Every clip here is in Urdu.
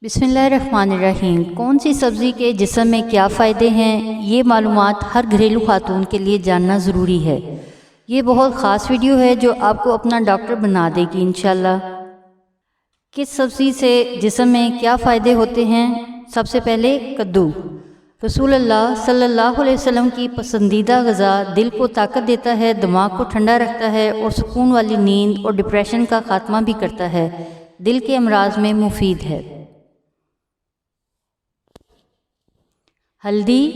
بسم اللہ الرحمن الرحیم۔ کون سی سبزی کے جسم میں کیا فائدے ہیں، یہ معلومات ہر گھریلو خاتون کے لیے جاننا ضروری ہے۔ یہ بہت خاص ویڈیو ہے جو آپ کو اپنا ڈاکٹر بنا دے گی انشاءاللہ۔ کس سبزی سے جسم میں کیا فائدے ہوتے ہیں؟ سب سے پہلے کدو۔ رسول اللہ صلی اللہ علیہ وسلم کی پسندیدہ غذا دل کو طاقت دیتا ہے، دماغ کو ٹھنڈا رکھتا ہے اور سکون والی نیند اور ڈپریشن کا خاتمہ بھی کرتا ہے، دل کے امراض میں مفید ہے۔ ہلدی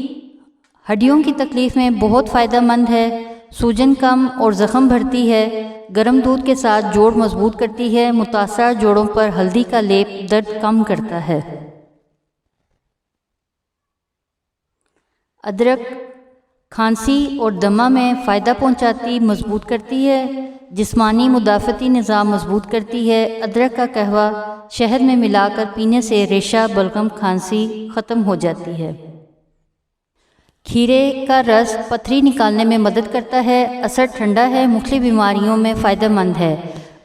ہڈیوں کی تکلیف میں بہت فائدہ مند ہے، سوجن کم اور زخم بھرتی ہے، گرم دودھ کے ساتھ جوڑ مضبوط کرتی ہے، متاثرہ جوڑوں پر ہلدی کا لیپ درد کم کرتا ہے۔ ادرک کھانسی اور دمہ میں فائدہ پہنچاتی، مضبوط کرتی ہے، جسمانی مدافعتی نظام مضبوط کرتی ہے۔ ادرک کا قہوہ شہد میں ملا کر پینے سے ریشہ، بلغم، کھانسی ختم ہو جاتی ہے۔ کھیرے کا رس پتھری نکالنے میں مدد کرتا ہے، اثر ٹھنڈا ہے، مختلف بیماریوں میں فائدہ مند ہے،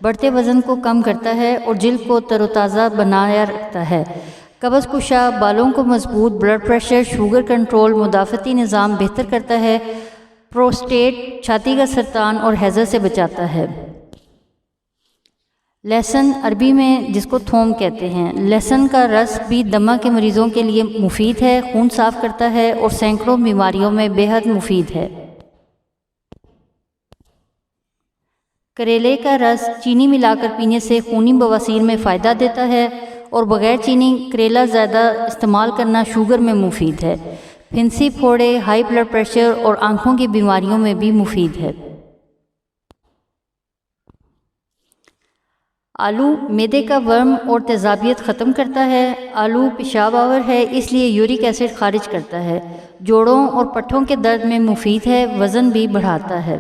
بڑھتے وزن کو کم کرتا ہے اور جلد کو تر و تازہ بنایا رکھتا ہے۔ قبض کشا، بالوں کو مضبوط، بلڈ پریشر، شوگر کنٹرول، مدافعتی نظام بہتر کرتا ہے، پروسٹیٹ، چھاتی کا سرطان اور ہیضہ سے بچاتا ہے۔ لہسن عربی میں جس کو تھوم کہتے ہیں، لہسن کا رس بھی دمہ کے مریضوں کے لیے مفید ہے، خون صاف کرتا ہے اور سینکڑوں بیماریوں میں بے حد مفید ہے۔ کریلے کا رس چینی ملا کر پینے سے خونی بواسیر میں فائدہ دیتا ہے اور بغیر چینی کریلا زیادہ استعمال کرنا شوگر میں مفید ہے۔ پھنسی پھوڑے، ہائی بلڈ پریشر اور آنکھوں کی بیماریوں میں بھی مفید ہے۔ آلو معدے کا ورم اور تیزابیت ختم کرتا ہے۔ آلو پیشاب آور ہے، اس لیے یورک ایسڈ خارج کرتا ہے، جوڑوں اور پٹھوں کے درد میں مفید ہے، وزن بھی بڑھاتا ہے۔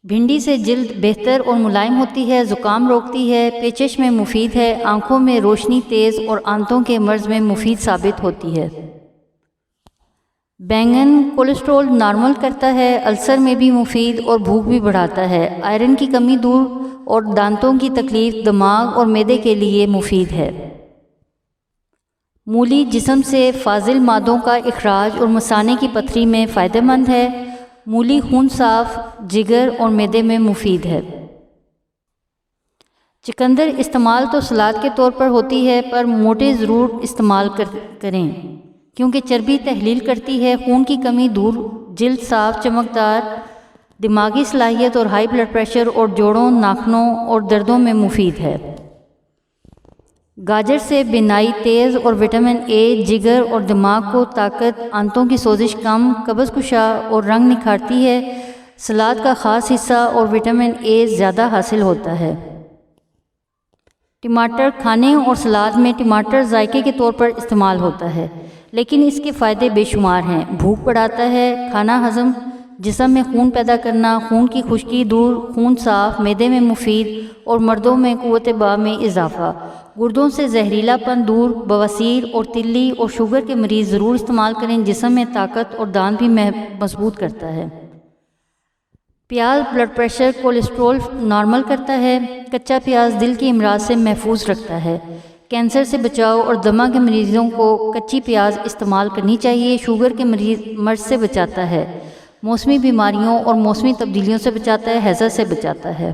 بھنڈی سے جلد بہتر اور ملائم ہوتی ہے، زکام روکتی ہے، پیچش میں مفید ہے، آنکھوں میں روشنی تیز اور آنتوں کے مرض میں مفید ثابت ہوتی ہے۔ بینگن کولیسٹرول نارمل کرتا ہے، السر میں بھی مفید اور بھوک بھی بڑھاتا ہے، آئرن کی کمی دور اور دانتوں کی تکلیف، دماغ اور معدے کے لیے مفید ہے۔ مولی جسم سے فاضل مادوں کا اخراج اور مثانے کی پتھری میں فائدہ مند ہے، مولی خون صاف، جگر اور معدے میں مفید ہے۔ چقندر استعمال تو سلاد کے طور پر ہوتی ہے، پر موٹے ضرور استعمال کریں کیونکہ چربی تحلیل کرتی ہے، خون کی کمی دور، جلد صاف چمکدار، دماغی صلاحیت اور ہائی بلڈ پریشر اور جوڑوں، ناخنوں اور دردوں میں مفید ہے۔ گاجر سے بینائی تیز اور وٹامن اے جگر اور دماغ کو طاقت، آنتوں کی سوزش کم، قبض کشا اور رنگ نکھارتی ہے، سلاد کا خاص حصہ اور وٹامن اے زیادہ حاصل ہوتا ہے۔ ٹماٹر کھانے اور سلاد میں ٹماٹر ذائقے کے طور پر استعمال ہوتا ہے، لیکن اس کے فائدے بے شمار ہیں۔ بھوک بڑھاتا ہے، کھانا ہضم، جسم میں خون پیدا کرنا، خون کی خشکی دور، خون صاف، معدے میں مفید اور مردوں میں قوت بہ میں اضافہ، گردوں سے زہریلا پن دور، بواسیر اور تلی اور شوگر کے مریض ضرور استعمال کریں، جسم میں طاقت اور دانت بھی مضبوط کرتا ہے۔ پیاز بلڈ پریشر، کولیسٹرول نارمل کرتا ہے، کچا پیاز دل کی امراض سے محفوظ رکھتا ہے، کینسر سے بچاؤ اور دمہ کے مریضوں کو کچی پیاز استعمال کرنی چاہیے، شوگر کے مرض سے بچاتا ہے، موسمی بیماریوں اور موسمی تبدیلیوں سے بچاتا ہے، ہیضہ سے بچاتا ہے۔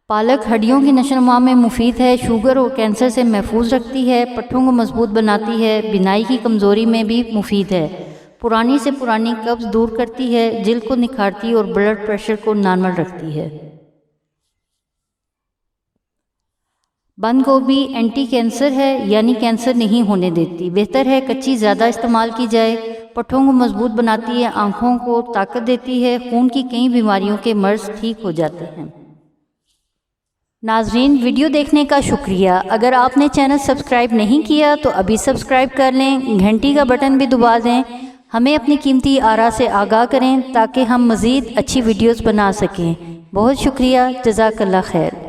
پالک ہڈیوں کی نشو و نما میں مفید ہے، شوگر اور کینسر سے محفوظ رکھتی ہے، پٹھوں کو مضبوط بناتی ہے، بینائی کی کمزوری میں بھی مفید ہے، پرانی سے پرانی قبض دور کرتی ہے، جلد کو نکھارتی اور بلڈ پریشر کو نارمل رکھتی ہے۔ بند گوبھی اینٹی کینسر ہے، یعنی کینسر نہیں ہونے دیتی، بہتر ہے کچی زیادہ استعمال کی جائے، پٹھوں کو مضبوط بناتی ہے، آنکھوں کو طاقت دیتی ہے، خون کی کئی بیماریوں کے مرض ٹھیک ہو جاتے ہیں۔ ناظرین، ویڈیو دیکھنے کا شکریہ۔ اگر آپ نے چینل سبسکرائب نہیں کیا تو ابھی سبسکرائب کر لیں، گھنٹی کا بٹن بھی دبا دیں، ہمیں اپنی قیمتی آراء سے آگاہ کریں تاکہ ہم مزید اچھی ویڈیوز بنا سکیں۔ بہت شکریہ، جزاک اللہ خیر۔